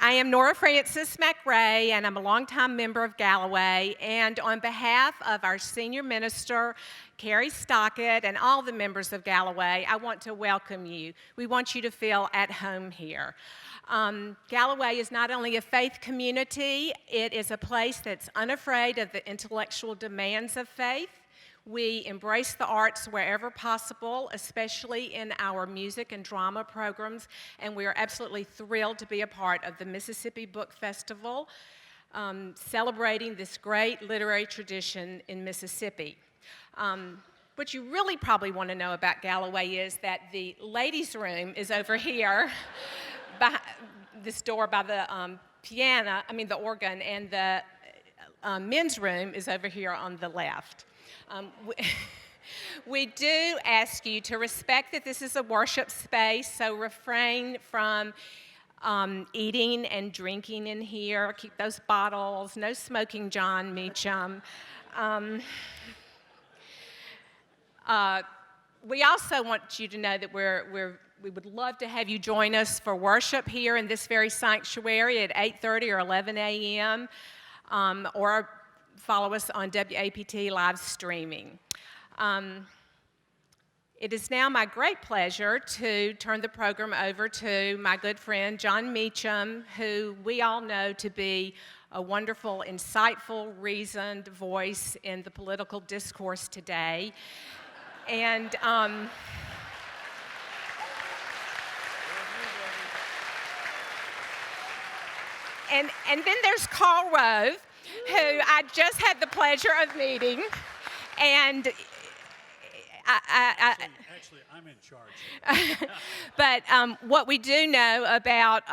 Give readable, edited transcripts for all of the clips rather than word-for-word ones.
I am Nora Francis McRae, and I'm a longtime member of Galloway. And on behalf of our senior minister, Carrie Stockett, and all the members of Galloway, I want to welcome you. We want you to feel at home here. Galloway is not only a faith community, it is a place that's unafraid of the intellectual demands of faith. We embrace the arts wherever possible, especially in our music and drama programs, and we are absolutely thrilled to be a part of the Mississippi Book Festival, celebrating this great literary tradition in Mississippi. What you really probably want to know about Galloway is that the ladies' room is over here, by this door by the the organ, and the men's room is over here on the left. We do ask you to respect that this is a worship space, so refrain from eating and drinking in here. Keep those bottles. No smoking, Jon Meacham. We also want you to know that we would love to have you join us for worship here in this very sanctuary at 8:30 or 11 a.m. Or follow us on WAPT live streaming. It is now my great pleasure to turn the program over to my good friend Jon Meacham, who we all know to be a wonderful, insightful, reasoned voice in the political discourse today. And and then there's Karl Rove, who I just had the pleasure of meeting, and Actually, I'm in charge. But what we do know about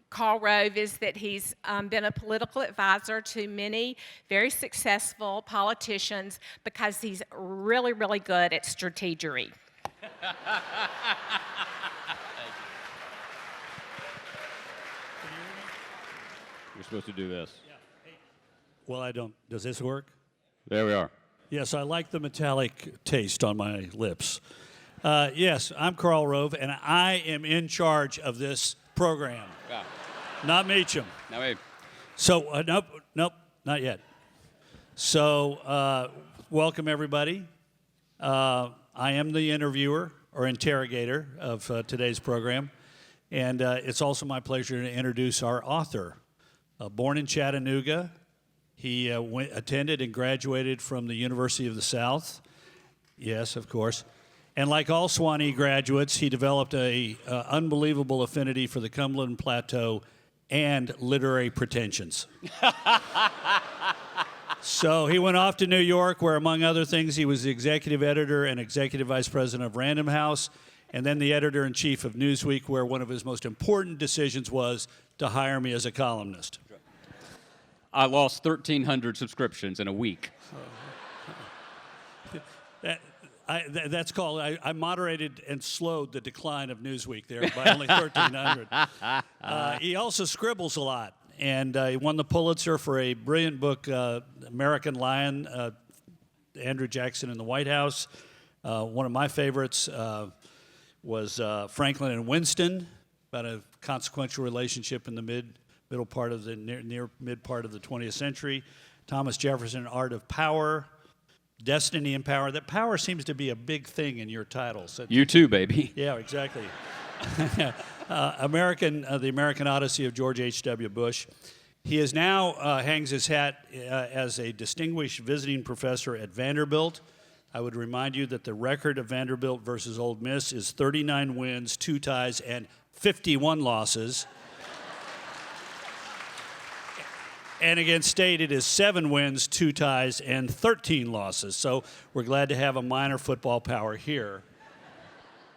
Karl Rove is that he's been a political advisor to many very successful politicians because he's really, really good at strategery. You're supposed to do this. Yeah. Hey. Well, I don't. Does this work? There we are. Yes, I like the metallic taste on my lips. Yes, I'm Karl Rove, and I am in charge of this program. Yeah. Not Meacham. Now, wait. So, nope, not yet. So, welcome everybody. I am the interviewer or interrogator of today's program, and it's also my pleasure to introduce our author. Born in Chattanooga, he attended and graduated from the University of the South. Yes, of course. And like all Swanee graduates, he developed a unbelievable affinity for the Cumberland Plateau and literary pretensions. So he went off to New York, where, among other things, he was the executive editor and executive vice president of Random House, and then the editor-in-chief of Newsweek, where one of his most important decisions was to hire me as a columnist. I lost 1,300 subscriptions in a week. That's called, I moderated and slowed the decline of Newsweek there by only 1,300. He also scribbles a lot, and he won the Pulitzer for a brilliant book, American Lion, Andrew Jackson in the White House. One of my favorites was Franklin and Winston, about a consequential relationship in the middle part of the near mid part of the 20th century. Thomas Jefferson, Art of Power. Destiny and Power. That power seems to be a big thing in your titles. You too, baby. Yeah, exactly. The American Odyssey of George H.W. Bush. He is now hangs his hat as a distinguished visiting professor at Vanderbilt. I would remind you that the record of Vanderbilt versus Ole Miss is 39 wins, 2 ties, and 51 losses. And against State, it is 7 wins, 2 ties, and 13 losses. So we're glad to have a minor football power here.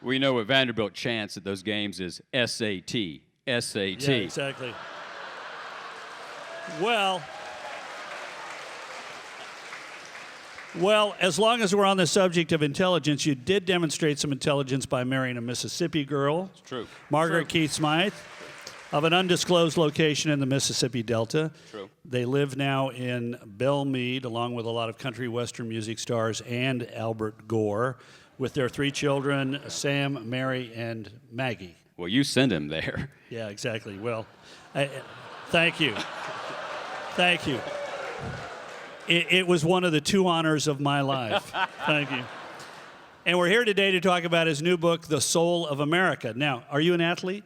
We know what Vanderbilt chants at those games is SAT, SAT. Yeah, exactly. Well, as long as we're on the subject of intelligence, you did demonstrate some intelligence by marrying a Mississippi girl. It's true. Margaret True. Keith Smythe, of an undisclosed location in the Mississippi Delta. True. They live now in Belle Meade, along with a lot of country western music stars and Albert Gore, with their 3 children, Sam, Mary, and Maggie. Well, you send him there. Yeah, exactly. Well, thank you. Thank you. It was one of the 2 honors of my life. Thank you. And we're here today to talk about his new book, The Soul of America. Now, are you an athlete?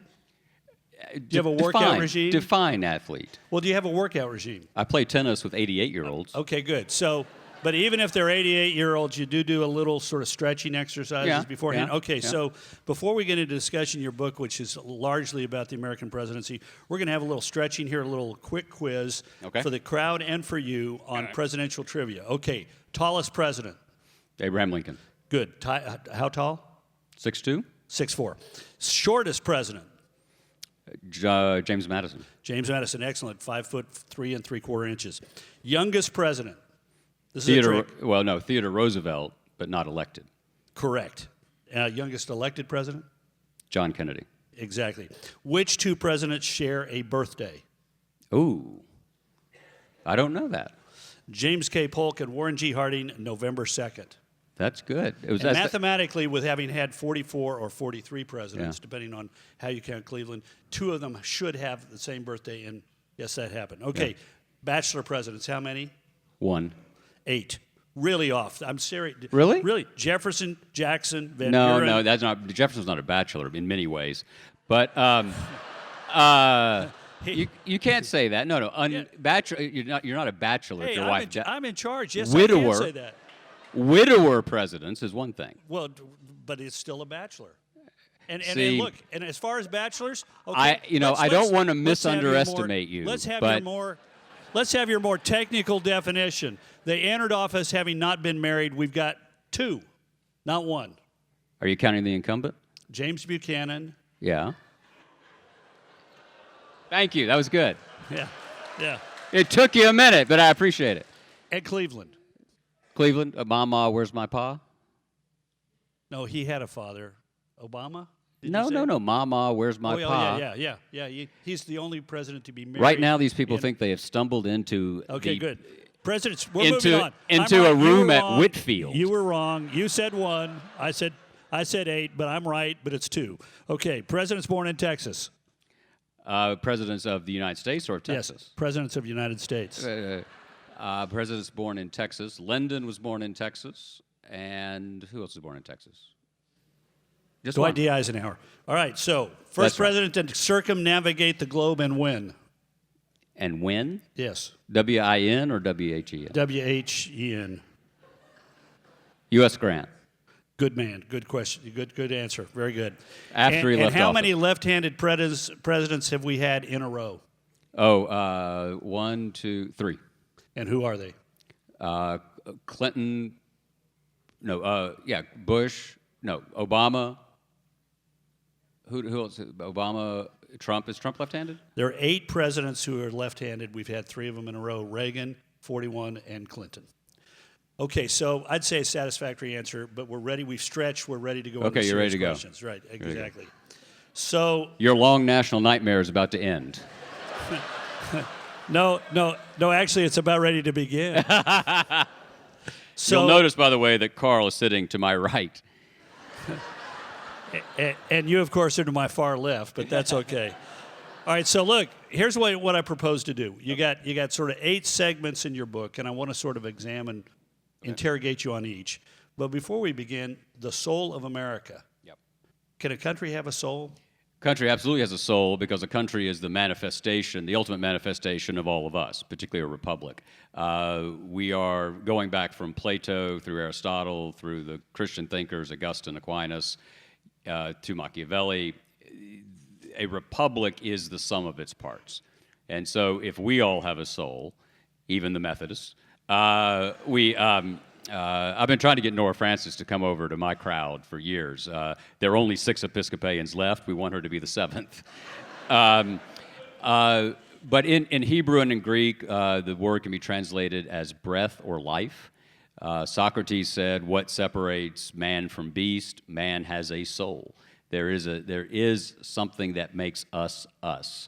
Do you have a workout regime? Define athlete. Well, do you have a workout regime? I play tennis with 88-year-olds. Okay, good. So, but even if they're 88-year-olds, you do a little sort of stretching exercises beforehand? Yeah, Okay, so before we get into discussion your book, which is largely about the American presidency, we're going to have a little stretching here, a little quick quiz for the crowd and for you on presidential trivia. Okay, tallest president? Abraham Lincoln. Good. How tall? 6'2". 6'4". Shortest president? James Madison. James Madison, excellent. 5'3"3/4". Youngest president? This is Theodore, a trick. well, no, Theodore Roosevelt, but not elected. Correct. Youngest elected president? John Kennedy. Exactly. Which 2 presidents share a birthday? Ooh, I don't know that. James K. Polk and Warren G. Harding, November 2nd. That's good. And mathematically, with having had 44 or 43 presidents, depending on how you count Cleveland, 2 of them should have the same birthday, and yes, that happened. Okay, bachelor presidents, how many? 1. 8. Really off. I'm serious. Really? Really. Jefferson, Jackson, Van No, Buren. no, that's not. Jefferson's not a bachelor in many ways, but you can't say that. No. Bachelor. You're not a bachelor if your wife. I'm in charge. Yes, Widower. I can say that. Widower presidents is one thing. Well, but it's still a bachelor. And See, look, and as far as bachelors, okay, I don't want to let's have your misunderestimate you. Let's have but your more technical definition. They entered office having not been married. We've got 2, not 1. Are you counting the incumbent? James Buchanan. Yeah. Thank you. That was good. Yeah. It took you a minute, but I appreciate it. And Cleveland. Cleveland, Mama, where's my pa? No, he had a father. Obama? No. Mama, where's my pa? Yeah. He's the only president to be married. Right now, these people think they have stumbled into good. Presidents, we're moving on. Into a room at Whitfield. You were wrong. You said 1. I said 8, but I'm right, but it's 2. Okay, presidents born in Texas. Presidents of the United States or Texas? Yes, presidents of the United States. Presidents born in Texas. Lyndon was born in Texas. And who else was born in Texas? Just Dwight one. D. Eisenhower. All right, so first president to circumnavigate the globe and win. And when? Yes. W-I-N or W-H-E-N? W-H-E-N. U.S. Grant. Good man. Good question. Good answer. Very good. After he left and how office. many left-handed presidents have we had in a row? 1, 2, 3. And who are they? Clinton. No. Bush. No. Obama. Who else? Obama. Trump. Is Trump left-handed? There are 8 presidents who are left-handed. We've had 3 of them in a row: Reagan, 41, and Clinton. Okay, so I'd say a satisfactory answer, but we're ready. We've stretched. We're ready to go. Okay, you're ready to go. Questions. Right, exactly. So your long national nightmare is about to end. No. Actually, it's about ready to begin. You'll notice, by the way, that Karl is sitting to my right. And you, of course, are to my far left, but that's okay. All right, so look, here's what I propose to do. You got sort of 8 segments in your book, and I want to sort of interrogate you on each. But before we begin, the soul of America. Yep. Can a country have a soul? Country absolutely has a soul because a country is the manifestation, the ultimate manifestation of all of us, particularly a republic. We are going back from Plato through Aristotle, through the Christian thinkers, Augustine, Aquinas, to Machiavelli. A republic is the sum of its parts. And so if we all have a soul, even the Methodists, I've been trying to get Nora Francis to come over to my crowd for years. There are only 6 Episcopalians left. We want her to be the 7th. But in Hebrew and in Greek, the word can be translated as breath or life. Socrates said, "What separates man from beast? Man has a soul." There is something that makes us us.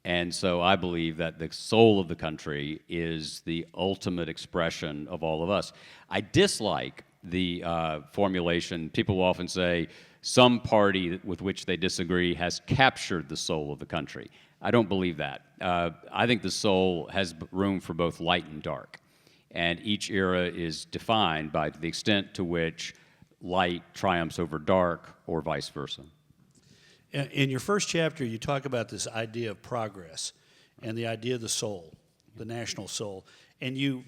And so I believe that the soul of the country is the ultimate expression of all of us. I dislike the formulation. People will often say some party with which they disagree has captured the soul of the country. I don't believe that. I think the soul has room for both light and dark, and each era is defined by the extent to which light triumphs over dark or vice versa. In your first chapter, you talk about this idea of progress and the idea of the soul, the national soul, and you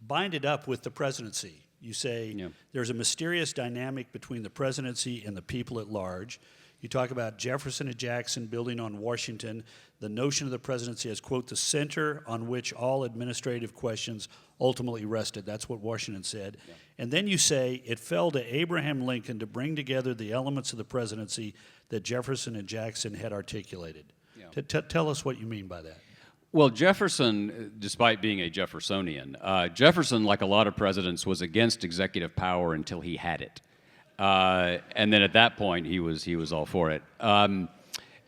bind it up with the presidency. You say there's a mysterious dynamic between the presidency and the people at large. You talk about Jefferson and Jackson building on Washington, the notion of the presidency as, quote, the center on which all administrative questions ultimately rested. That's what Washington said. Yeah. And then you say it fell to Abraham Lincoln to bring together the elements of the presidency that Jefferson and Jackson had articulated. Yeah. Tell us what you mean by that. Well, Jefferson, despite being a Jeffersonian, Jefferson, like a lot of presidents, was against executive power until he had it. And then at that point, he was all for it.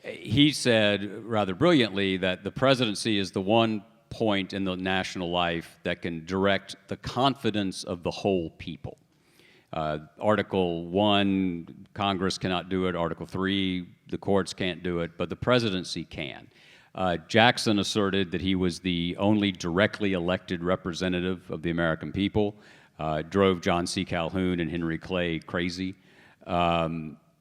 He said rather brilliantly that the presidency is the one point in the national life that can direct the confidence of the whole people. Article 1, Congress cannot do it. Article 3, the courts can't do it, but the presidency can. Jackson asserted that he was the only directly elected representative of the American people, drove John C. Calhoun and Henry Clay crazy.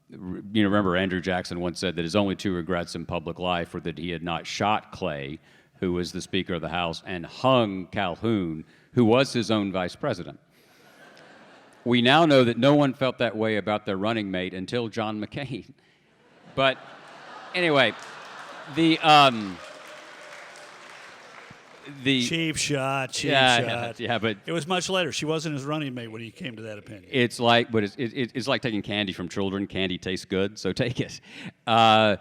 Remember Andrew Jackson once said that his only two regrets in public life were that he had not shot Clay, who was the Speaker of the House, and hung Calhoun, who was his own vice president. We now know that no one felt that way about their running mate until John McCain. But anyway, the cheap shot. Yeah, but it was much later. She wasn't his running mate when he came to that opinion. It's like taking candy from children. Candy tastes good, so take it. And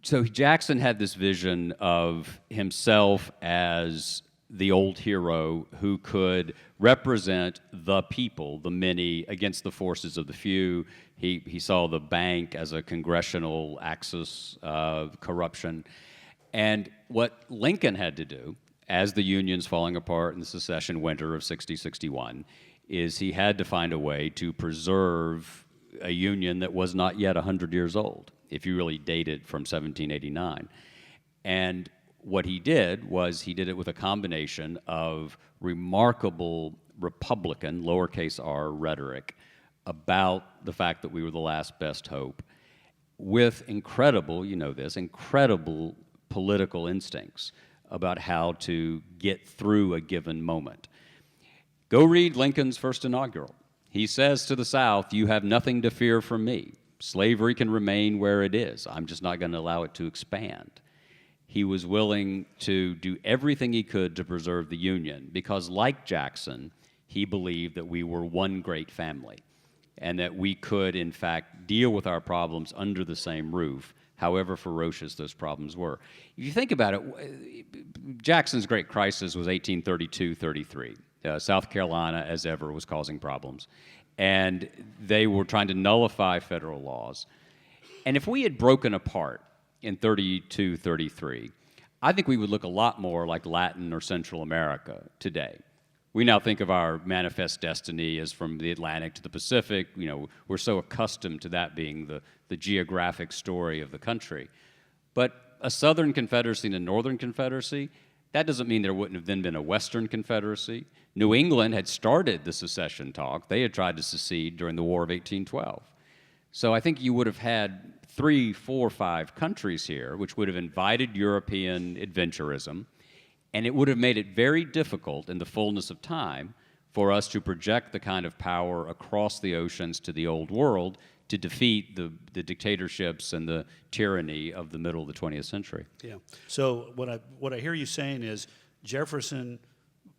so Jackson had this vision of himself as the old hero who could represent the people, the many, against the forces of the few. He saw the bank as a congressional axis of corruption. And what Lincoln had to do, as the Union's falling apart in the secession winter of 60-61, is he had to find a way to preserve a Union that was not yet 100 years old, if you really date it from 1789. And what he did was he did it with a combination of remarkable Republican, lowercase r, rhetoric about the fact that we were the last best hope, with incredible, you know this, incredible political instincts about how to get through a given moment. Go read Lincoln's first inaugural. He says to the South, "You have nothing to fear from me. Slavery can remain where it is. I'm just not going to allow it to expand." He was willing to do everything he could to preserve the Union because, like Jackson, he believed that we were one great family and that we could, in fact, deal with our problems under the same roof, however ferocious those problems were. If you think about it, Jackson's great crisis was 1832-33. South Carolina, as ever, was causing problems. And they were trying to nullify federal laws. And if we had broken apart in 32-33, I think we would look a lot more like Latin or Central America today. We now think of our manifest destiny as from the Atlantic to the Pacific. You know, we're so accustomed to that being the geographic story of the country. But a Southern Confederacy and a Northern Confederacy, that doesn't mean there wouldn't have then been a Western Confederacy. New England had started the secession talk. They had tried to secede during the War of 1812. So I think you would have had 3, 4, 5 countries here, which would have invited European adventurism, and it would have made it very difficult in the fullness of time for us to project the kind of power across the oceans to the old world to defeat the dictatorships and the tyranny of the middle of the 20th century. Yeah. So what I hear you saying is Jefferson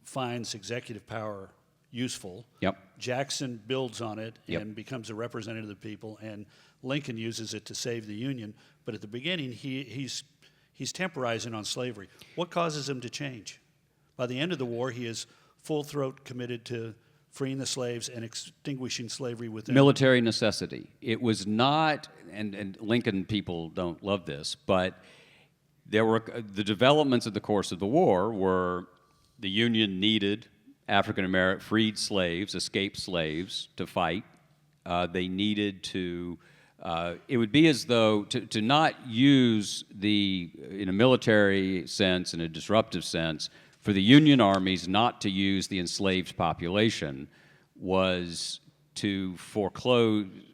finds executive power useful. Yep. Jackson builds on it and becomes a representative of the people, and Lincoln uses it to save the Union. But at the beginning, he's temporizing on slavery. What causes him to change? By the end of the war, he is full throat committed to freeing the slaves and extinguishing slavery within. Military necessity. It was not, and Lincoln people don't love this, but there were the developments of the course of the war were the Union needed African-American freed slaves, escaped slaves to fight. They needed to, it would be as though to not use in a handcuff sense, in a disruptive sense, for the Union armies not to use the enslaved population was to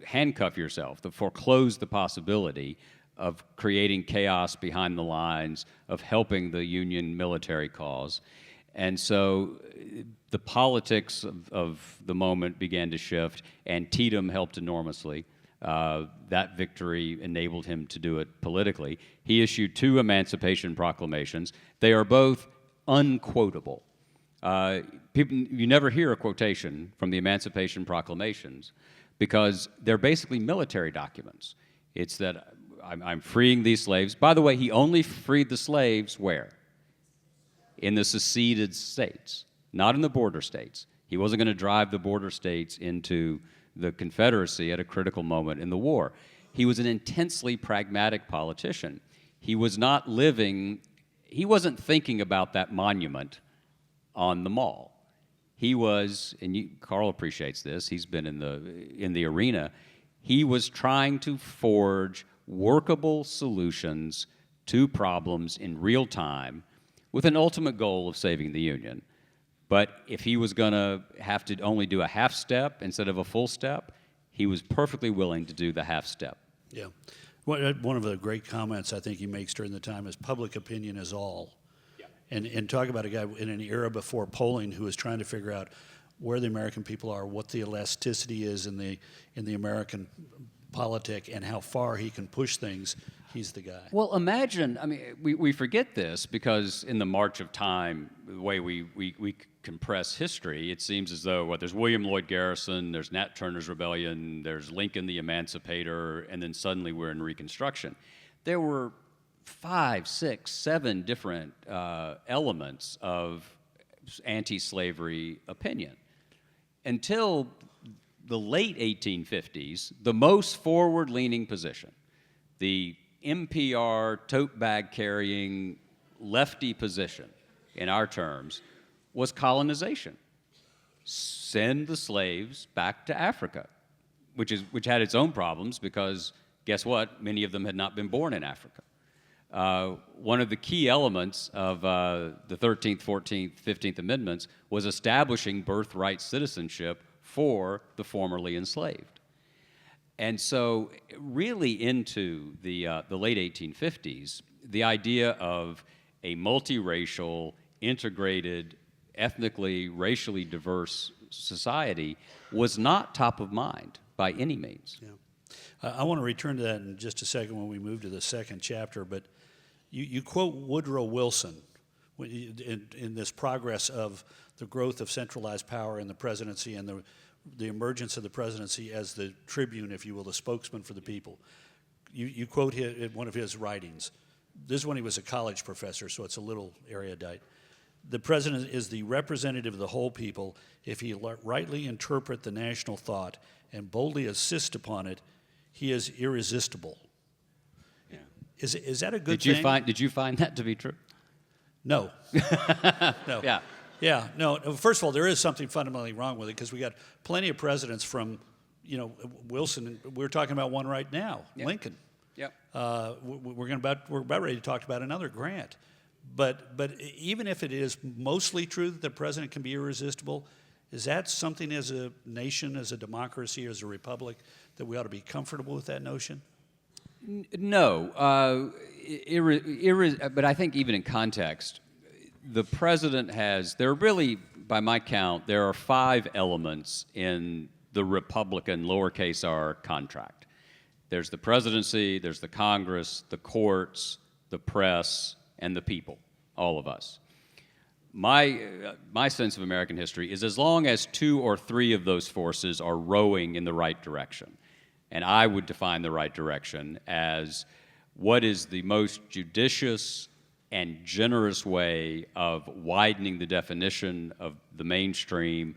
handcuff yourself, to foreclose the possibility of creating chaos behind the lines, of helping the Union military cause. And so the politics of the moment began to shift, and Tatum helped enormously. That victory enabled him to do it politically. He issued 2 Emancipation Proclamations. They are both unquotable. You never hear a quotation from the Emancipation Proclamations because they're basically military documents. It's that I'm freeing these slaves. By the way, he only freed the slaves where? In the seceded states, not in the border states. He wasn't going to drive the border states into the Confederacy at a critical moment in the war. He was an intensely pragmatic politician. He wasn't thinking about that monument on the mall. He was, and Karl appreciates this, he's been in the arena, he was trying to forge workable solutions to problems in real time with an ultimate goal of saving the Union. But if he was going to have to only do a half step instead of a full step, he was perfectly willing to do the half step. Yeah. One of the great comments I think he makes during the time is public opinion is all. Yeah. And talk about a guy in an era before polling who was trying to figure out where the American people are, what the elasticity is in the American politic, and how far he can push things. He's the guy. Well, imagine, I mean, we forget this because in the march of time, the way we compress history, it seems as though, there's William Lloyd Garrison, there's Nat Turner's Rebellion, there's Lincoln the Emancipator, and then suddenly we're in Reconstruction. There were 5, 6, 7 different elements of anti-slavery opinion. Until the late 1850s, the most forward-leaning position, the NPR tote bag carrying lefty position in our terms, was colonization. Send the slaves back to Africa, which had its own problems because guess what? Many of them had not been born in Africa. One of the key elements of the 13th, 14th, 15th Amendments was establishing birthright citizenship for the formerly enslaved. And so really into the late 1850s, the idea of a multiracial, integrated, ethnically, racially diverse society was not top of mind by any means. Yeah. I want to return to that in just a second when we move to the second chapter, but you quote Woodrow Wilson in this progress of the growth of centralized power in the presidency and the emergence of the presidency as the tribune, if you will, the spokesman for the people. You quote one of his writings. This is when he was a college professor, so it's a little erudite. The president is the representative of the whole people if he rightly interpret the national thought and boldly insist upon it. He is irresistible. Yeah. Is that a good thing? Did you find that to be true? No. No. Yeah. Yeah, no, first of all, there is something fundamentally wrong with it because we got plenty of presidents from, Wilson. We're talking about one right now, yep. Lincoln. Yep. We're about ready to talk about another Grant. But even if it is mostly true that the president can be irresistible, is that something as a nation, as a democracy, as a republic, that we ought to be comfortable with that notion? No. But I think even in context, the president there are really, by my count, there are 5 elements in the Republican lowercase r contract. There's the presidency, there's the Congress, the courts, the press, and the people, all of us. My sense of American history is as long as 2 or 3 of those forces are rowing in the right direction, and I would define the right direction as what is the most judicious and generous way of widening the definition of the mainstream,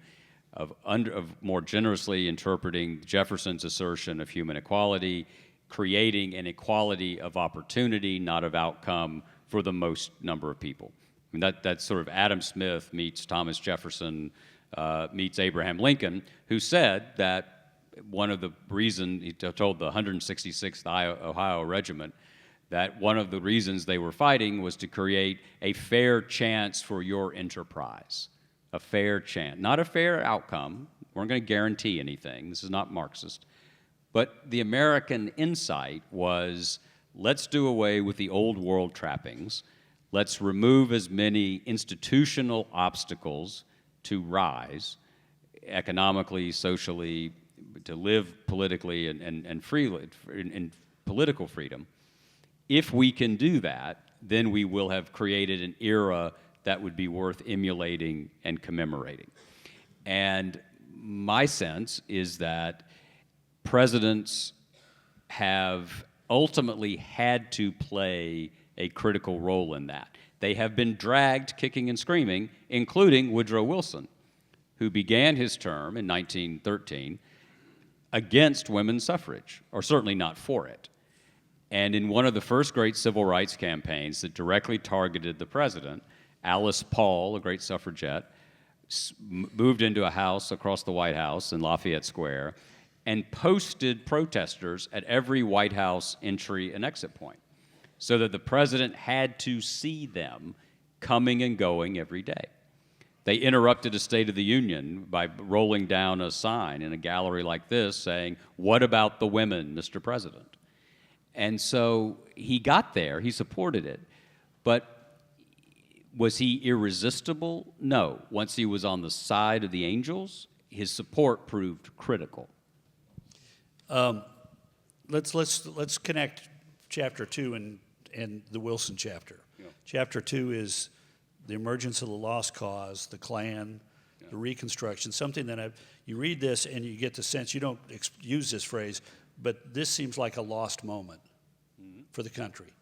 of more generously interpreting Jefferson's assertion of human equality, creating an equality of opportunity, not of outcome, for the most number of people. I mean, that's sort of Adam Smith meets Thomas Jefferson meets Abraham Lincoln, who said that one of the reasons, he told the 166th Ohio Regiment that one of the reasons they were fighting was to create a fair chance for your enterprise. A fair chance, not a fair outcome. We weren't going to guarantee anything. This is not Marxist. But the American insight was, let's do away with the old world trappings. Let's remove as many institutional obstacles to rise, economically, socially, to live politically and freely, in political freedom. If we can do that, then we will have created an era that would be worth emulating and commemorating. And my sense is that presidents have ultimately had to play a critical role in that. They have been dragged kicking and screaming, including Woodrow Wilson, who began his term in 1913 against women's suffrage, or certainly not for it. And in one of the first great civil rights campaigns that directly targeted the president, Alice Paul, a great suffragette, moved into a house across the White House in Lafayette Square and posted protesters at every White House entry and exit point so that the president had to see them coming and going every day. They interrupted a State of the Union by rolling down a sign in a gallery like this saying, "What about the women, Mr. President?" And so he got there, he supported it, but was he irresistible? No. Once he was on the side of the angels, his support proved critical. Let's connect chapter 2 and the Wilson chapter. Yeah. Chapter 2 is the emergence of the lost cause, the Klan, the Reconstruction, something that you read this and you get the sense, you don't use this phrase, but this seems like a lost moment for the country.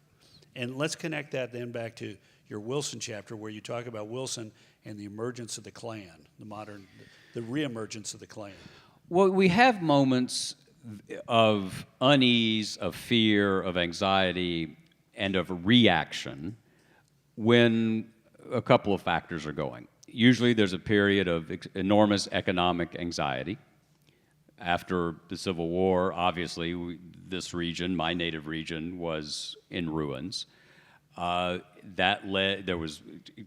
And let's connect that then back to your Wilson chapter where you talk about Wilson and the emergence of the Klan, the reemergence of the Klan. Well, we have moments of unease, of fear, of anxiety, and of reaction when a couple of factors are going. Usually there's a period of enormous economic anxiety. After the Civil War, obviously, this region, my native region, was in ruins. There was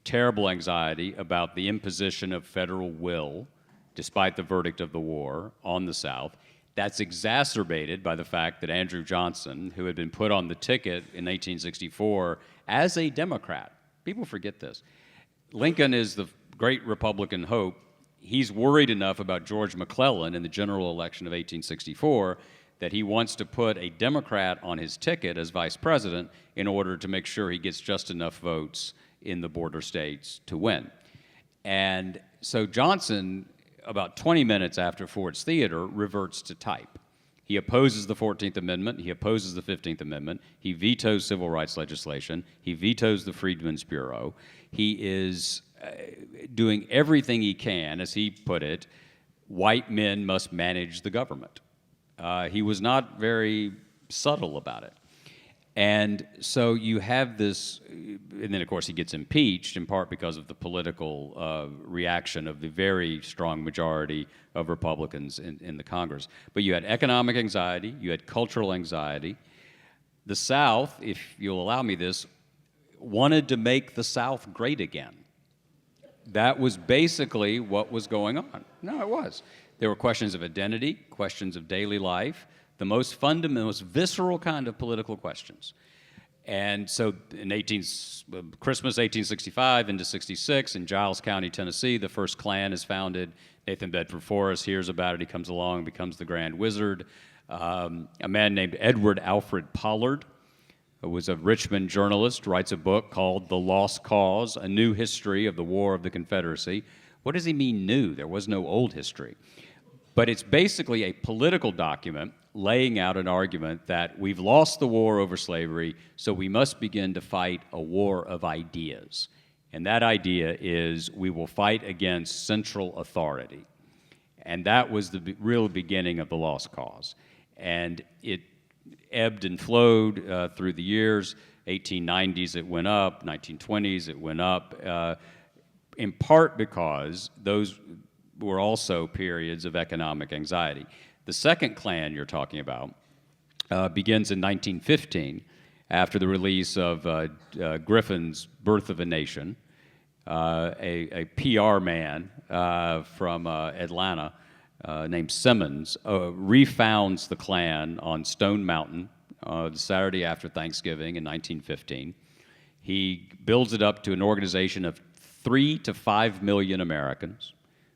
terrible anxiety about the imposition of federal will, despite the verdict of the war, on the South. That's exacerbated by the fact that Andrew Johnson, who had been put on the ticket in 1864 as a Democrat, people forget this. Lincoln is the great Republican hope. He's worried enough about George McClellan in the general election of 1864 that he wants to put a Democrat on his ticket as vice president in order to make sure he gets just enough votes in the border states to win. And so Johnson, about 20 minutes after Ford's Theater, reverts to type. He opposes the 14th Amendment. He opposes the 15th Amendment. He vetoes civil rights legislation. He vetoes the Freedmen's Bureau. He is doing everything he can, as he put it, white men must manage the government. He was not very subtle about it. And so you have this, and then of course he gets impeached in part because of the political reaction of the very strong majority of Republicans in the Congress. But you had economic anxiety, you had cultural anxiety. The South, if you'll allow me this, wanted to make the South great again. That was basically what was going on. No, it was. There were questions of identity, questions of daily life, the most fundamental, most visceral kind of political questions. And so in Christmas 1865 into 66 in Giles County, Tennessee, the first Klan is founded. Nathan Bedford Forrest hears about it. He comes along, becomes the Grand Wizard. A man named Edward Alfred Pollard, who was a Richmond journalist, writes a book called The Lost Cause, A New History of the War of the Confederacy. What does he mean new? There was no old history. But it's basically a political document laying out an argument that we've lost the war over slavery, so we must begin to fight a war of ideas. And that idea is we will fight against central authority. And that was the real beginning of the Lost Cause. And it ebbed and flowed through the years. 1890s it went up, 1920s it went up, in part because those were also periods of economic anxiety. The second Klan you're talking about begins in 1915 after the release of Griffin's Birth of a Nation. A PR man from Atlanta named Simmons refounds the Klan on Stone Mountain the Saturday after Thanksgiving in 1915. He builds it up to an organization of 3 to 5 million Americans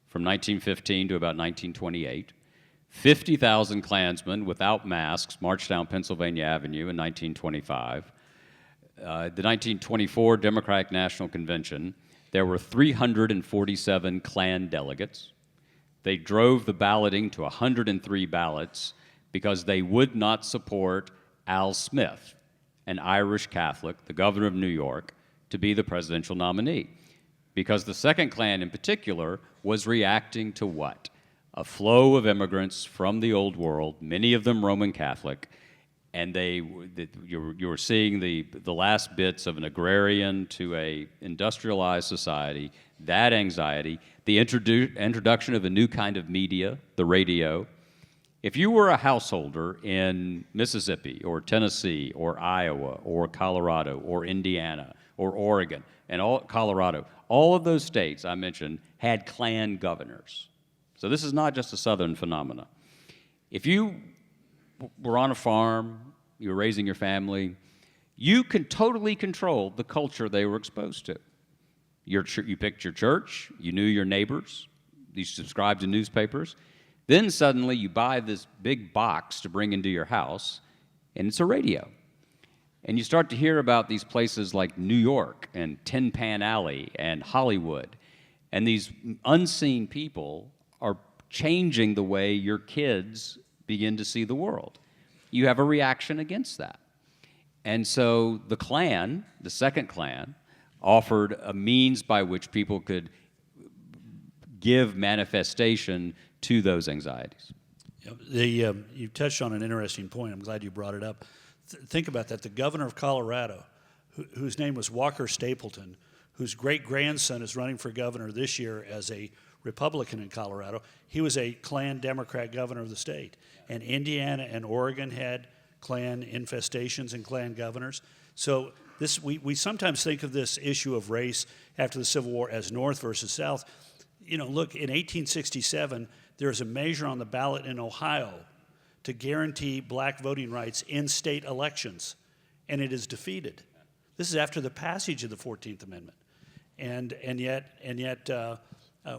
from 1915 to about 1928. 50,000 Klansmen without masks marched down Pennsylvania Avenue in 1925. The 1924 Democratic National Convention, there were 347 Klan delegates. They drove the balloting to 103 ballots because they would not support Al Smith, an Irish Catholic, the governor of New York, to be the presidential nominee. Because the second Klan in particular was reacting to what? A flow of immigrants from the Old World, many of them Roman Catholic, and you were seeing the last bits of an agrarian to a industrialized society, that anxiety, the introduction of a new kind of media, the radio. If you were a householder in Mississippi or Tennessee or Iowa or Colorado or Indiana or Oregon and Colorado, all of those states I mentioned had Klan governors. So this is not just a Southern phenomenon. If you were on a farm, you were raising your family, you could totally control the culture they were exposed to. You picked your church, you knew your neighbors, you subscribed to newspapers. Then suddenly you buy this big box to bring into your house, and it's a radio. And you start to hear about these places like New York and Tin Pan Alley and Hollywood. And these unseen people are changing the way your kids begin to see the world. You have a reaction against that. And so the Klan, the second Klan, offered a means by which people could give manifestation to those anxieties. You touched on an interesting point. I'm glad you brought it up. Think about that. The governor of Colorado, whose name was Walker Stapleton, whose great-grandson is running for governor this year as a Republican in Colorado, he was a Klan Democrat governor of the state. And Indiana and Oregon had Klan infestations and Klan governors. So we sometimes think of this issue of race after the Civil War as North versus South. You know, look, in 1867, there was a measure on the ballot in Ohio to guarantee black voting rights in state elections, and it is defeated. This is after the passage of the 14th Amendment. And yet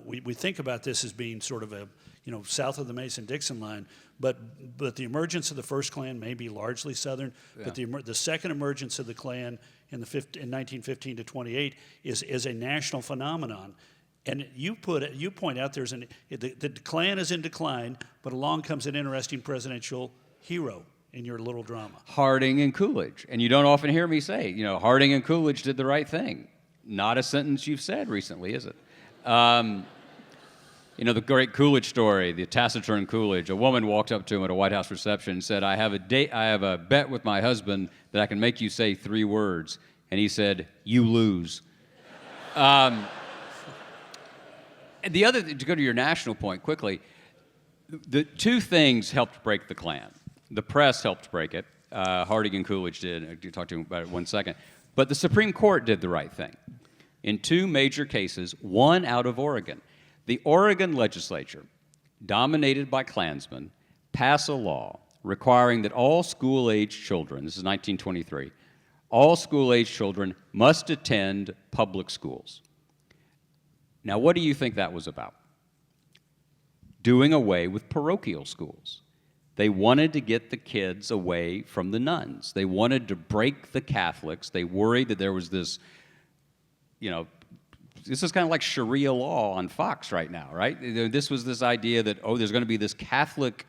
we think about this as being sort of a, south of the Mason-Dixon line, but the emergence of the first Klan may be largely Southern, but the second emergence of the Klan in 1915 to 28 is a national phenomenon. And you point out the Klan is in decline, but along comes an interesting presidential hero in your little drama. Harding and Coolidge. And you don't often hear me say, Harding and Coolidge did the right thing. Not a sentence you've said recently, is it? The great Coolidge story, the taciturn Coolidge. A woman walked up to him at a White House reception and said, I have a bet with my husband that I can make you say 3 words. And he said, you lose. And the other, to go to your national point quickly, the 2 things helped break the Klan. The press helped break it. Harding and Coolidge did. I'll talk to him about it in 1 second. But the Supreme Court did the right thing. In 2 major cases, one out of Oregon. The Oregon legislature, dominated by Klansmen, passed a law requiring that all school-age children, this is 1923, all school-age children must attend public schools. Now, what do you think that was about? Doing away with parochial schools. They wanted to get the kids away from the nuns. They wanted to break the Catholics. They worried that there was this, this is kind of like Sharia law on Fox right now, right? This was this idea that, there's going to be this Catholic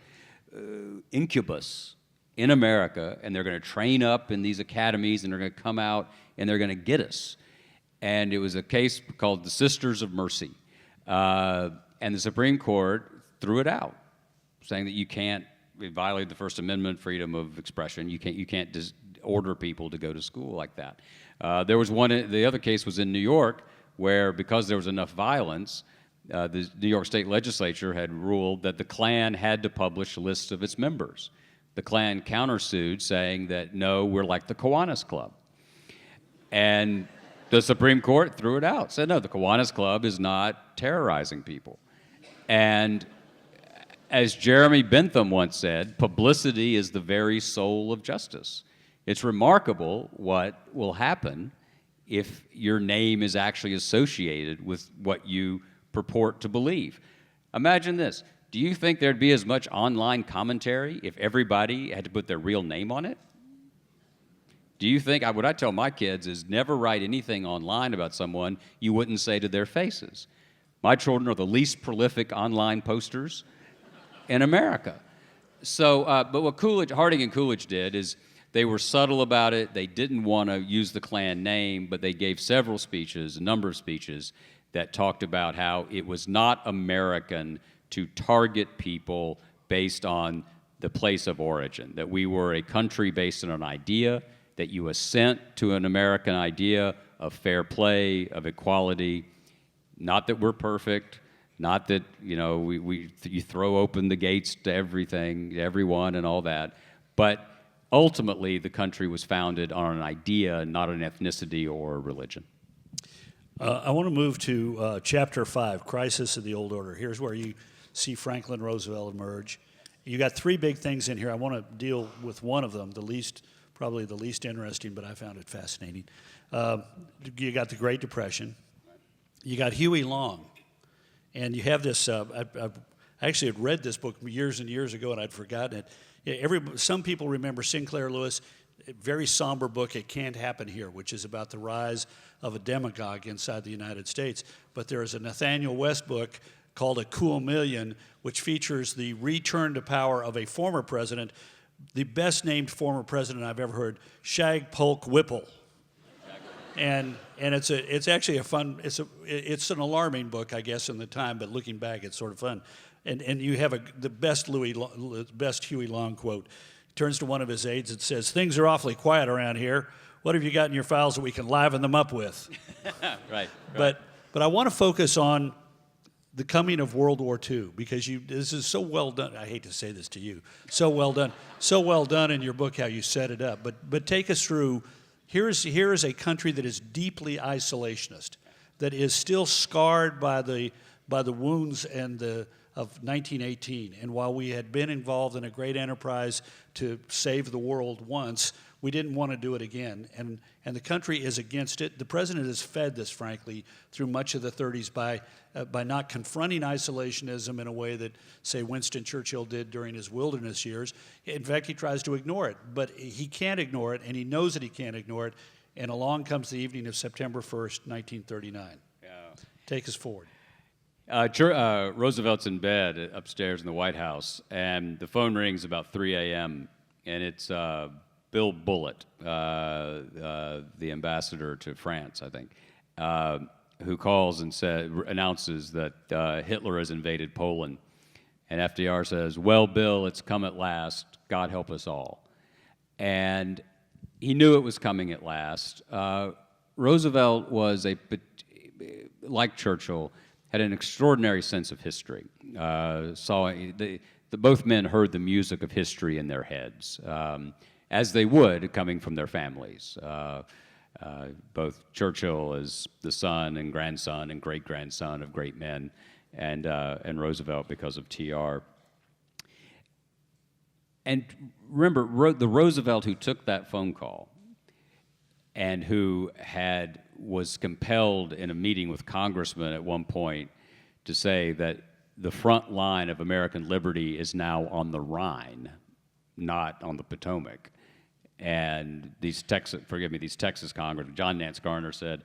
incubus in America, and they're going to train up in these academies, and they're going to come out, and they're going to get us. And it was a case called the Sisters of Mercy. And the Supreme Court threw it out, saying that you can't violate the First Amendment, freedom of expression. You can't just order people to go to school like that. The other case was in New York, where because there was enough violence, the New York State Legislature had ruled that the Klan had to publish lists of its members. The Klan countersued, saying that, no, we're like the Kiwanis Club. And the Supreme Court threw it out, said, no, the Kiwanis Club is not terrorizing people. And as Jeremy Bentham once said, publicity is the very soul of justice. It's remarkable what will happen if your name is actually associated with what you purport to believe. Imagine this. Do you think there'd be as much online commentary if everybody had to put their real name on it? Do you think, what I tell my kids is never write anything online about someone you wouldn't say to their faces. My children are the least prolific online posters in America. So, but what Harding and Coolidge did is they were subtle about it. They didn't want to use the Klan name, but they gave several speeches, a number of speeches, that talked about how it was not American to target people based on the place of origin, that we were a country based on an idea, that you assent to an American idea of fair play, of equality, not that we're perfect, not that, you throw open the gates to everything, to everyone and all that, but ultimately the country was founded on an idea, not an ethnicity or religion. I want to move to Chapter 5, Crisis of the Old Order. Here's where you see Franklin Roosevelt emerge. You got three big things in here. I want to deal with one of them, probably the least interesting, but I found it fascinating. You got the Great Depression. You got Huey Long. And you have this, I actually had read this book years and years ago, and I'd forgotten it. Some people remember Sinclair Lewis, a very somber book, It Can't Happen Here, which is about the rise of a demagogue inside the United States. But there is a Nathaniel West book called A Cool Million, which features the return to power of a former president, the best named former president I've ever heard, Shag Polk Whipple. And it's actually a fun, it's an alarming book, I guess, in the time, but looking back, it's sort of fun. And you have the best Huey Long quote. He turns to one of his aides and says, "Things are awfully quiet around here. What have you got in your files that we can liven them up with?" Right. But I want to focus on the coming of World War II, because this is so well done. I hate to say this to you. So well done in your book how you set it up. But take us through. Here is a country that is deeply isolationist, that is still scarred by the wounds of 1918. And while we had been involved in a great enterprise to save the world once, we didn't want to do it again. And the country is against it. The president has fed this, frankly, through much of the 30s by not confronting isolationism in a way that, say, Winston Churchill did during his wilderness years. In fact, he tries to ignore it. But he can't ignore it, and he knows that he can't ignore it. And along comes the evening of September 1st, 1939. Yeah. Take us forward. Roosevelt's in bed upstairs in the White House, and the phone rings about 3 a.m., and it's Bill Bullitt, the ambassador to France, I think, who calls and announces that Hitler has invaded Poland. And FDR says, "Well, Bill, it's come at last. God help us all." And he knew it was coming at last. Roosevelt was like Churchill, had an extraordinary sense of history. Both men heard the music of history in their heads, as they would coming from their families. Both Churchill as the son and grandson and great-grandson of great men, and Roosevelt because of TR. And remember, the Roosevelt who took that phone call and who was compelled in a meeting with congressmen at one point to say that the front line of American liberty is now on the Rhine, not on the Potomac. And these Texas congressmen, John Nance Garner said,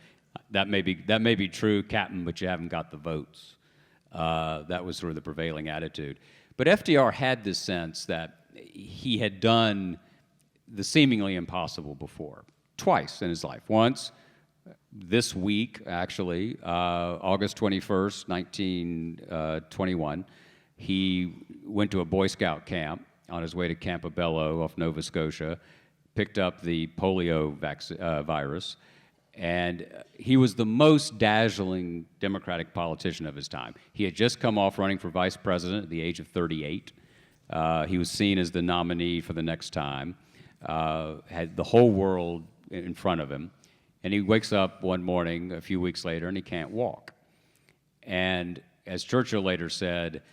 that may be true, Captain, but you haven't got the votes. That was sort of the prevailing attitude. But FDR had this sense that he had done the seemingly impossible before, twice in his life. Once, this week, actually, August 21st, 1921, he went to a Boy Scout camp on his way to Campobello off Nova Scotia, picked up the polio virus, And he was the most dazzling Democratic politician of his time. He had just come off running for vice president at the age of 38. He was seen as the nominee for the next time, had the whole world in front of him. And he wakes up one morning a few weeks later and he can't walk. And as Churchill later said,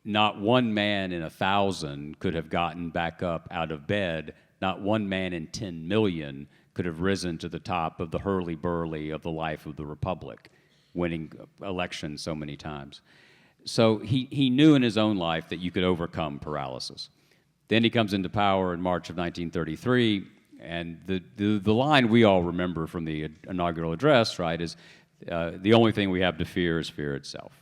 not one man in 1,000 could have gotten back up out of bed. Not one man in 10 million could have risen to the top of the hurly-burly of the life of the Republic, winning elections so many times. So he knew in his own life that you could overcome paralysis. Then he comes into power in March of 1933, and the line we all remember from the inaugural address, right, is the only thing we have to fear is fear itself.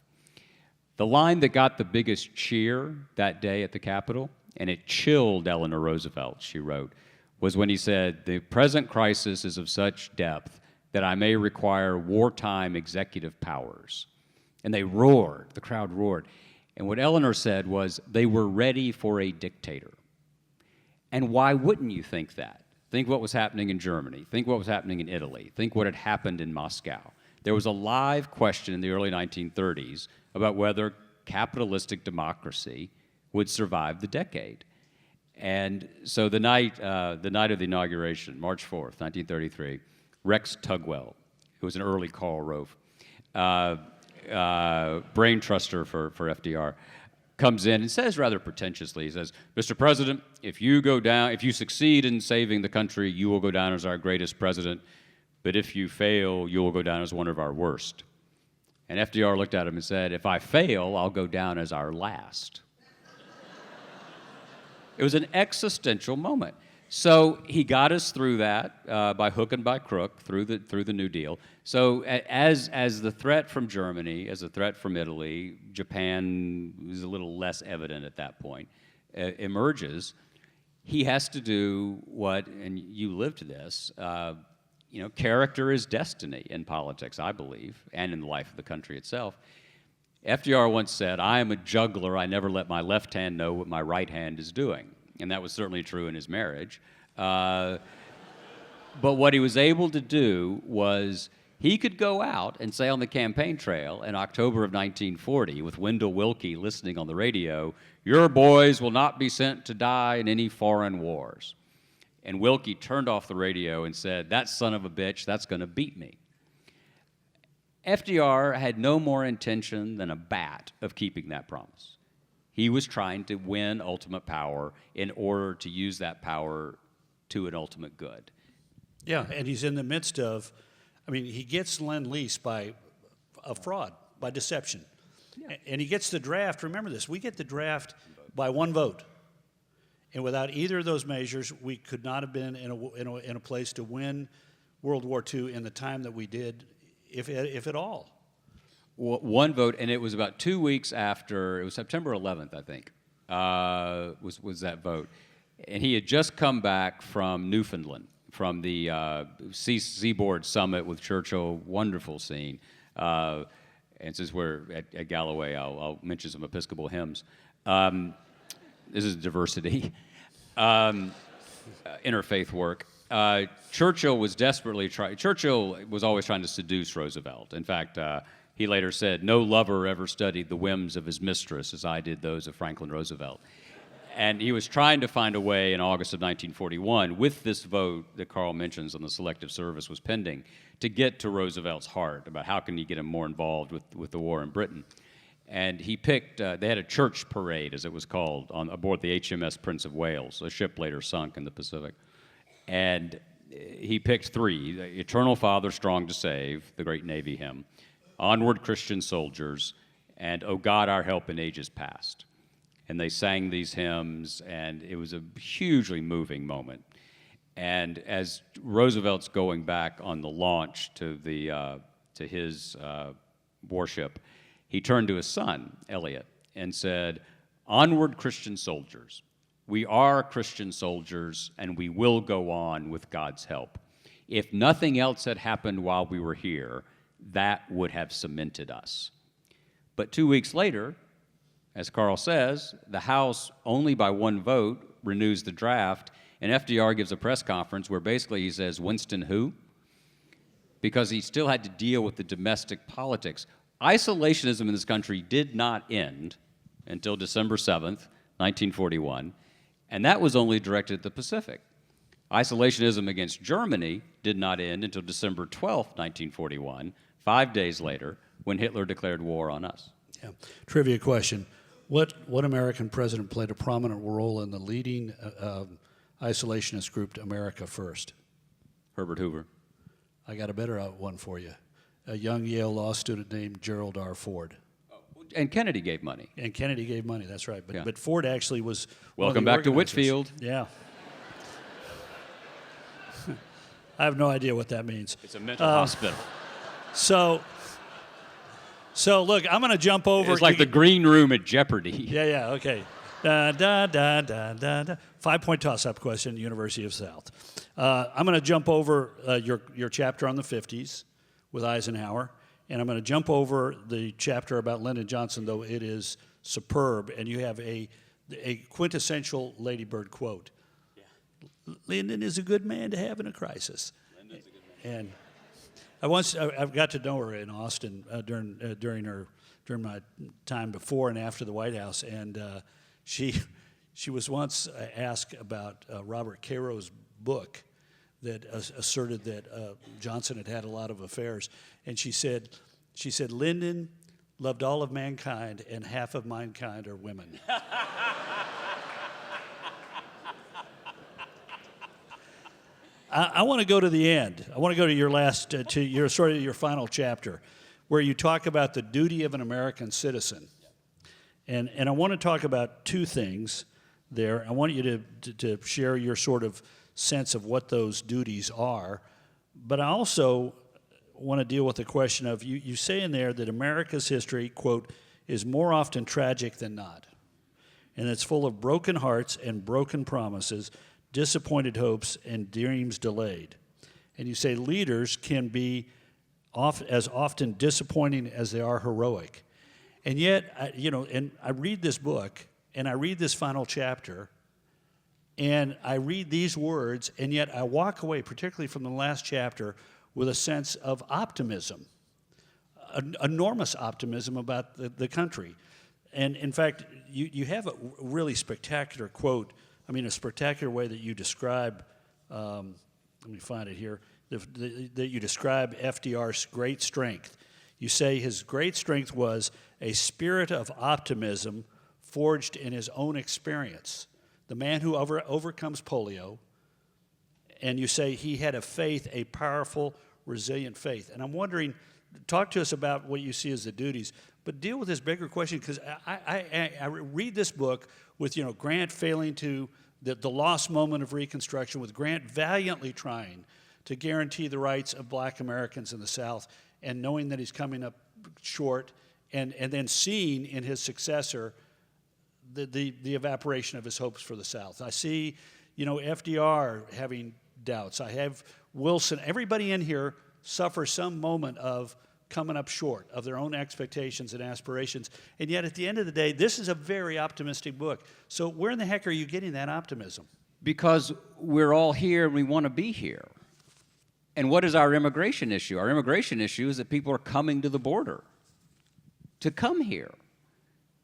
The line that got the biggest cheer that day at the Capitol, and it chilled Eleanor Roosevelt, she wrote, was when he said, "The present crisis is of such depth that I may require wartime executive powers." And they roared, the crowd roared. And what Eleanor said was they were ready for a dictator. And why wouldn't you think that? Think what was happening in Germany. Think what was happening in Italy. Think what had happened in Moscow. There was a live question in the early 1930s about whether capitalistic democracy would survive the decade. And so the night of the inauguration, March 4th, 1933, Rex Tugwell, who was an early Karl Rove, brain truster for FDR, comes in and says rather pretentiously, he says, "Mr. President, if you succeed in saving the country, you will go down as our greatest president. But if you fail, you will go down as one of our worst." And FDR looked at him and said, "If I fail, I'll go down as our last." It was an existential moment. So he got us through that by hook and by crook through the New Deal. So as the threat from Germany, as the threat from Italy, Japan was a little less evident at that point, emerges, he has to do what, and you lived this, character is destiny in politics, I believe, and in the life of the country itself. FDR once said, "I am a juggler. I never let my left hand know what my right hand is doing." And that was certainly true in his marriage. But what he was able to do was he could go out and say on the campaign trail in October of 1940 with Wendell Willkie listening on the radio, "Your boys will not be sent to die in any foreign wars." And Willkie turned off the radio and said, "That son of a bitch, that's going to beat me." FDR had no more intention than a bat of keeping that promise. He was trying to win ultimate power in order to use that power to an ultimate good. Yeah, and he's in the midst of, he gets Lend-Lease by a fraud, by deception. Yeah. And he gets the draft, remember this, we get the draft by one vote. And without either of those measures, we could not have been in a place to win World War II in the time that we did, if at all. One vote, and it was about 2 weeks after, it was September 11th, I think, was that vote. And he had just come back from Newfoundland, from the Seaboard Summit with Churchill, wonderful scene. And since we're at Galloway, I'll mention some Episcopal hymns. This is diversity, interfaith work. Churchill was Churchill was always trying to seduce Roosevelt. In fact, he later said, "No lover ever studied the whims of his mistress as I did those of Franklin Roosevelt." And he was trying to find a way in August of 1941, with this vote that Karl mentions on the Selective Service was pending, to get to Roosevelt's heart about how can he get him more involved with the war in Britain. And he picked, they had a church parade, as it was called, aboard the HMS Prince of Wales, a ship later sunk in the Pacific. And he picked three: Eternal Father, Strong to Save, the great Navy hymn, Onward Christian Soldiers, and O God, Our Help in Ages Past. And they sang these hymns, and it was a hugely moving moment. And as Roosevelt's going back on the launch to his warship, he turned to his son, Elliot, and said, "Onward, Christian soldiers. We are Christian soldiers, and we will go on with God's help. If nothing else had happened while we were here, that would have cemented us." But 2 weeks later, as Karl says, the House, only by one vote, renews the draft, and FDR gives a press conference where basically he says, "Winston who?" because he still had to deal with the domestic politics. Isolationism in this country did not end until December 7th, 1941, and that was only directed at the Pacific. Isolationism against Germany did not end until December 12th, 1941, 5 days later, when Hitler declared war on us. Yeah. Trivia question. What American president played a prominent role in the leading isolationist group, America First? Herbert Hoover. I got a better one for you. A young Yale law student named Gerald R. Ford. And Kennedy gave money. And Kennedy gave money, that's right. But, Yeah. but Ford actually was one of Welcome the back to organizers. Whitfield. Yeah. I have no idea what that means. It's a mental hospital. So look, I'm going to jump over. It's like the green room at Jeopardy. Yeah, okay. Da, da, da, da, da, da. 5-point toss-up question, University of South. I'm going to jump over your chapter on the 50s with Eisenhower, and I'm going to jump over the chapter about Lyndon Johnson, though it is superb, and you have a quintessential Lady Bird quote. Yeah. Lyndon is a good man to have in a crisis. Lyndon's a good man. And I got to know her in Austin during my time before and after the White House, and she was once asked about Robert Caro's book that asserted that Johnson had a lot of affairs, and she said Lyndon loved all of mankind, and half of mankind are women. I want to go to the end. I want to go to your last, to your sort of your final chapter, where you talk about the duty of an American citizen, and I want to talk about two things there. I want you to share your sort of sense of what those duties are, but I also want to deal with the question of you say in there that America's history, quote, is more often tragic than not, and it's full of broken hearts and broken promises, disappointed hopes, and dreams delayed. And you say leaders can be as often disappointing as they are heroic. And yet, and I read this book, and I read this final chapter, and I read these words, and yet I walk away, particularly from the last chapter, with a sense of optimism, enormous optimism about the country. And in fact, you have a really spectacular quote, a spectacular way that you describe, let me find it here, that you describe FDR's great strength. You say his great strength was a spirit of optimism forged in his own experience. The man who overcomes polio, and you say he had a powerful, resilient faith. And I'm wondering, talk to us about what you see as the duties, but deal with this bigger question, because I read this book with Grant failing to, the lost moment of Reconstruction, with Grant valiantly trying to guarantee the rights of black Americans in the South, and knowing that he's coming up short, and then seeing in his successor the evaporation of his hopes for the South. I see, FDR having doubts. I have Wilson. Everybody in here suffers some moment of coming up short of their own expectations and aspirations. And yet, at the end of the day, this is a very optimistic book. So where in the heck are you getting that optimism? Because we're all here and we want to be here. And what is our immigration issue? Our immigration issue is that people are coming to the border to come here.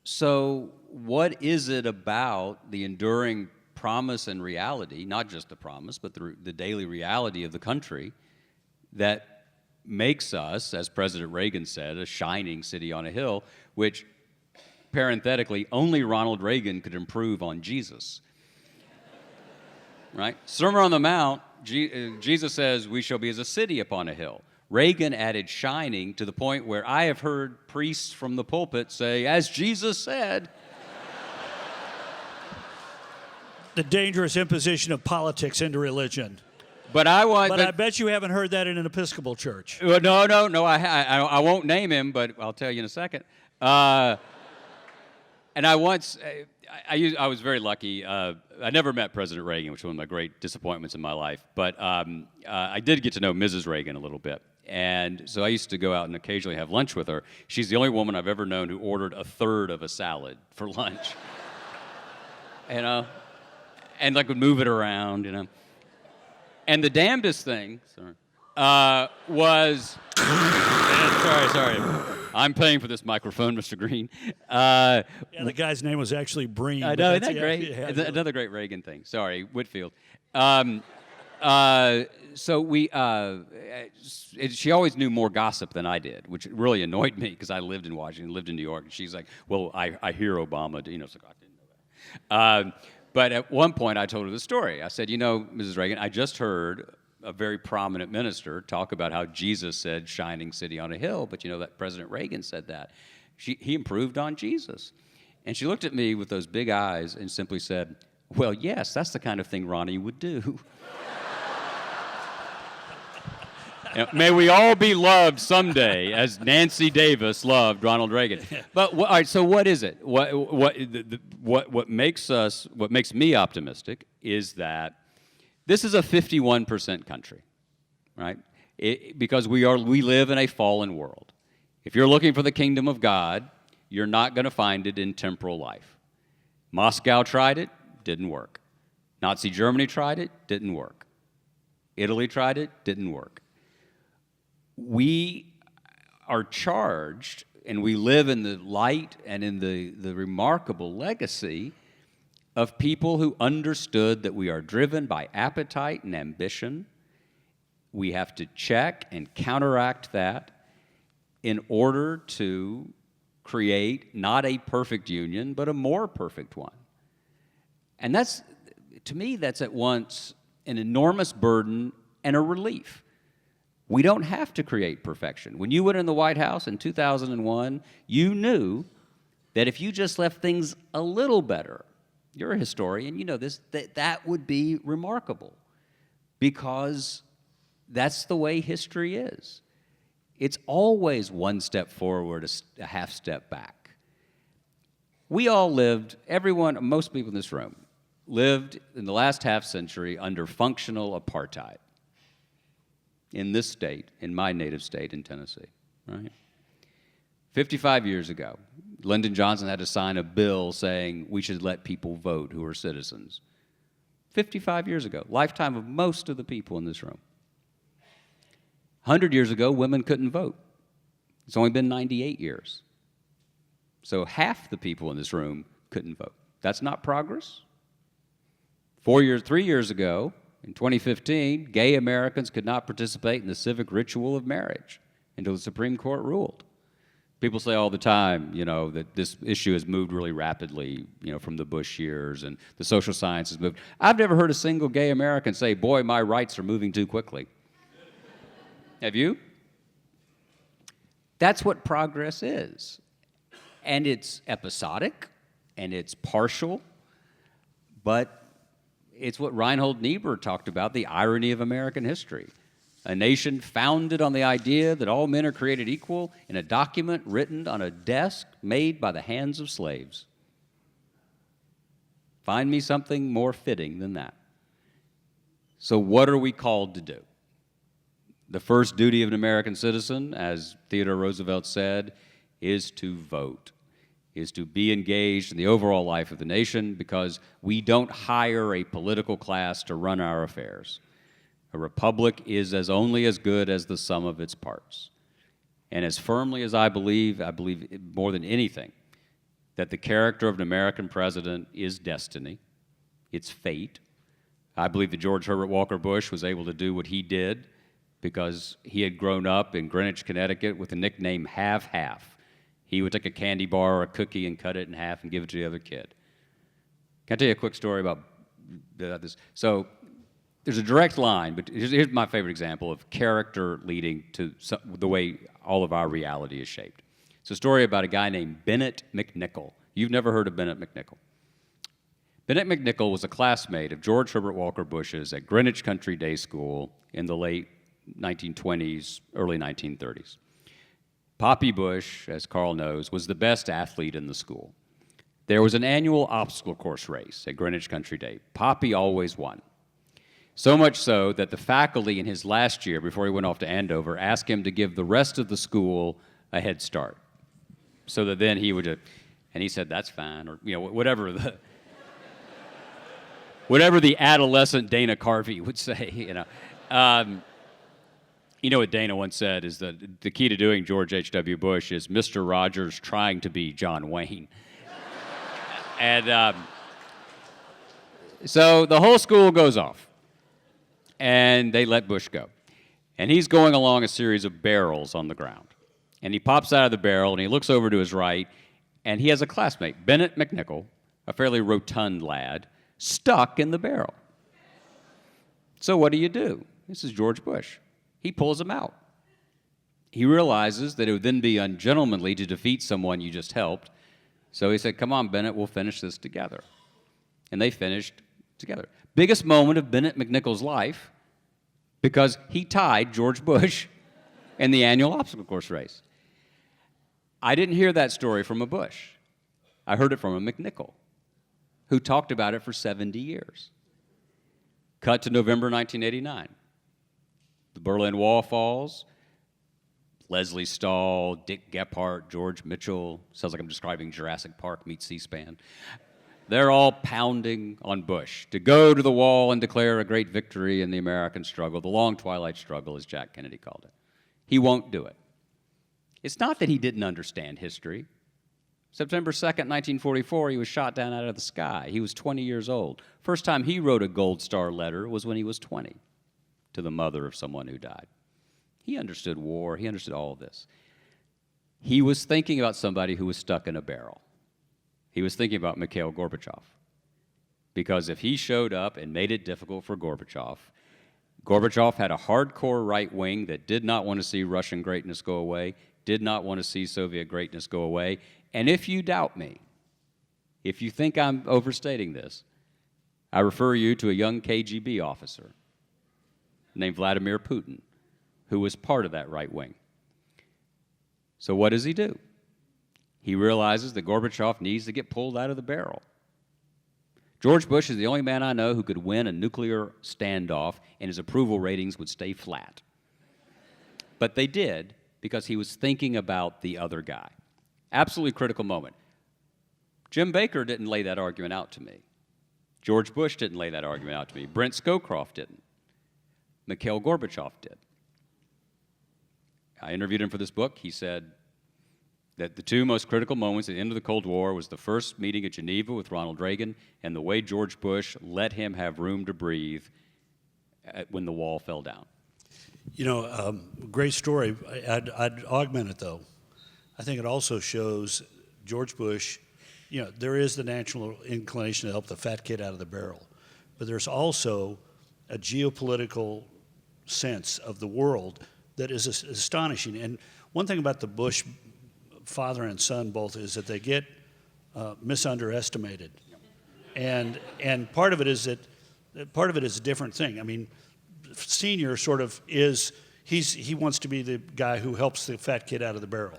So what is it about the enduring promise and reality, not just the promise, but the daily reality of the country, that makes us, as President Reagan said, a shining city on a hill, which, parenthetically, only Ronald Reagan could improve on Jesus. Right? Sermon on the Mount, Jesus says, we shall be as a city upon a hill. Reagan added shining to the point where I have heard priests from the pulpit say, as Jesus said. The dangerous imposition of politics into religion. But I bet you haven't heard that in an Episcopal church. No. I won't name him, but I'll tell you in a second. And I once, I was very lucky. I never met President Reagan, which was one of my great disappointments in my life. But I did get to know Mrs. Reagan a little bit. And so I used to go out and occasionally have lunch with her. She's the only woman I've ever known who ordered a third of a salad for lunch. And like would move it around, And the damnedest thing, was. Sorry. I'm paying for this microphone, Mr. Green. Yeah, the guy's name was actually Breen. I but know, isn't that's- that great? yeah, It's yeah. another great Reagan thing. Sorry, Whitfield. So we, she always knew more gossip than I did, which really annoyed me because I lived in Washington, lived in New York, and she's like, "Well, I hear Obama." It's like, I didn't know that. But at one point, I told her the story. I said, Mrs. Reagan, I just heard a very prominent minister talk about how Jesus said, "Shining city on a hill," but that President Reagan said that. He improved on Jesus. And she looked at me with those big eyes and simply said, "Well, yes, that's the kind of thing Ronnie would do." May we all be loved someday, as Nancy Davis loved Ronald Reagan. But all right, so what is it? What makes me optimistic is that this is a 51% country, right? Because we live in a fallen world. If you're looking for the kingdom of God, you're not going to find it in temporal life. Moscow tried it, didn't work. Nazi Germany tried it, didn't work. Italy tried it, didn't work. We are charged, and we live in the light and in the remarkable legacy of people who understood that we are driven by appetite and ambition. We have to check and counteract that in order to create not a perfect union, but a more perfect one. And to me, that's at once an enormous burden and a relief. We don't have to create perfection. When you went in the White House in 2001, you knew that if you just left things a little better, you're a historian, you know this, that would be remarkable, because that's the way history is. It's always one step forward, a half step back. We all lived, most people in this room, lived in the last half century under functional apartheid in this state, in my native state in Tennessee, right? 55 years ago, Lyndon Johnson had to sign a bill saying we should let people vote who are citizens. 55 years ago, lifetime of most of the people in this room. 100 years ago, women couldn't vote. It's only been 98 years. So half the people in this room couldn't vote. That's not progress. 3 years ago, in 2015, gay Americans could not participate in the civic ritual of marriage until the Supreme Court ruled. People say all the time, that this issue has moved really rapidly, from the Bush years, and the social sciences moved. I've never heard a single gay American say, "Boy, my rights are moving too quickly." Have you? That's what progress is. And it's episodic, and it's partial, but it's what Reinhold Niebuhr talked about, the irony of American history. A nation founded on the idea that all men are created equal in a document written on a desk made by the hands of slaves. Find me something more fitting than that. So what are we called to do? The first duty of an American citizen, as Theodore Roosevelt said, is to vote, is to be engaged in the overall life of the nation, because we don't hire a political class to run our affairs. A republic is only as good as the sum of its parts. And as firmly as I believe more than anything, that the character of an American president is destiny, it's fate. I believe that George Herbert Walker Bush was able to do what he did because he had grown up in Greenwich, Connecticut with the nickname Half-Half. He would take a candy bar or a cookie and cut it in half and give it to the other kid. Can I tell you a quick story about this? So there's a direct line, but here's my favorite example of character leading to the way all of our reality is shaped. It's a story about a guy named Bennett McNichol. You've never heard of Bennett McNichol. Bennett McNichol was a classmate of George Herbert Walker Bush's at Greenwich Country Day School in the late 1920s, early 1930s. Poppy Bush, as Karl knows, was the best athlete in the school. There was an annual obstacle course race at Greenwich Country Day. Poppy always won. So much so that the faculty in his last year, before he went off to Andover, asked him to give the rest of the school a head start, so that then he would, and he said, "That's fine," or whatever the adolescent Dana Carvey would say, You know what Dana once said is that the key to doing George H.W. Bush is Mr. Rogers trying to be John Wayne. And so the whole school goes off, and they let Bush go. And he's going along a series of barrels on the ground. And he pops out of the barrel, and he looks over to his right, and he has a classmate, Bennett McNichol, a fairly rotund lad, stuck in the barrel. So what do? This is George Bush. He pulls him out. He realizes that it would then be ungentlemanly to defeat someone you just helped. So he said, come on, Bennett, we'll finish this together. And they finished together. Biggest moment of Bennett McNichol's life, because he tied George Bush in the annual obstacle course race. I didn't hear that story from a Bush. I heard it from a McNichol, who talked about it for 70 years. Cut to November 1989. The Berlin Wall falls. Leslie Stahl, Dick Gephardt, George Mitchell. Sounds like I'm describing Jurassic Park meets C-SPAN. They're all pounding on Bush to go to the wall and declare a great victory in the American struggle, the long twilight struggle, as Jack Kennedy called it. He won't do it. It's not that he didn't understand history. September 2nd, 1944, he was shot down out of the sky. He was 20 years old. First time he wrote a Gold Star letter was when he was 20 to the mother of someone who died. He understood war. He understood all of this. He was thinking about somebody who was stuck in a barrel. He was thinking about Mikhail Gorbachev. Because if he showed up and made it difficult for Gorbachev, Gorbachev had a hardcore right wing that did not want to see Russian greatness go away, did not want to see Soviet greatness go away. And if you doubt me, if you think I'm overstating this, I refer you to a young KGB officer named Vladimir Putin, who was part of that right wing. So what does he do? He realizes that Gorbachev needs to get pulled out of the barrel. George Bush is the only man I know who could win a nuclear standoff and his approval ratings would stay flat. But they did because he was thinking about the other guy. Absolutely critical moment. Jim Baker didn't lay that argument out to me. George Bush didn't lay that argument out to me. Brent Scowcroft didn't. Mikhail Gorbachev did. I interviewed him for this book. He said that the two most critical moments at the end of the Cold War was the first meeting at Geneva with Ronald Reagan and the way George Bush let him have room to breathe when the wall fell down. You know, great story. I'd augment it, though. I think it also shows George Bush, you know, there is the natural inclination to help the fat kid out of the barrel. But there's also a geopolitical sense of the world that is astonishing. And one thing about the Bush father and son both is that they get misunderestimated. And part of it is a different thing. I mean, Senior sort of is, he wants to be the guy who helps the fat kid out of the barrel.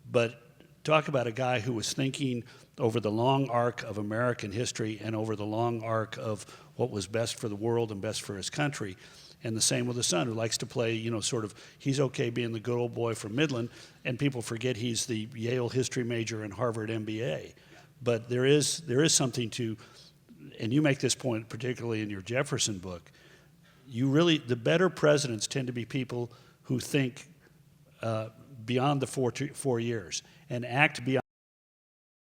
But talk about a guy who was thinking over the long arc of American history and over the long arc of what was best for the world and best for his country. And the same with the son, who likes to play, you know, sort of, he's okay being the good old boy from Midland, and people forget he's the Yale history major and Harvard MBA. But there is something to, and you make this point particularly in your Jefferson book, the better presidents tend to be people who think beyond the 4 years and act beyond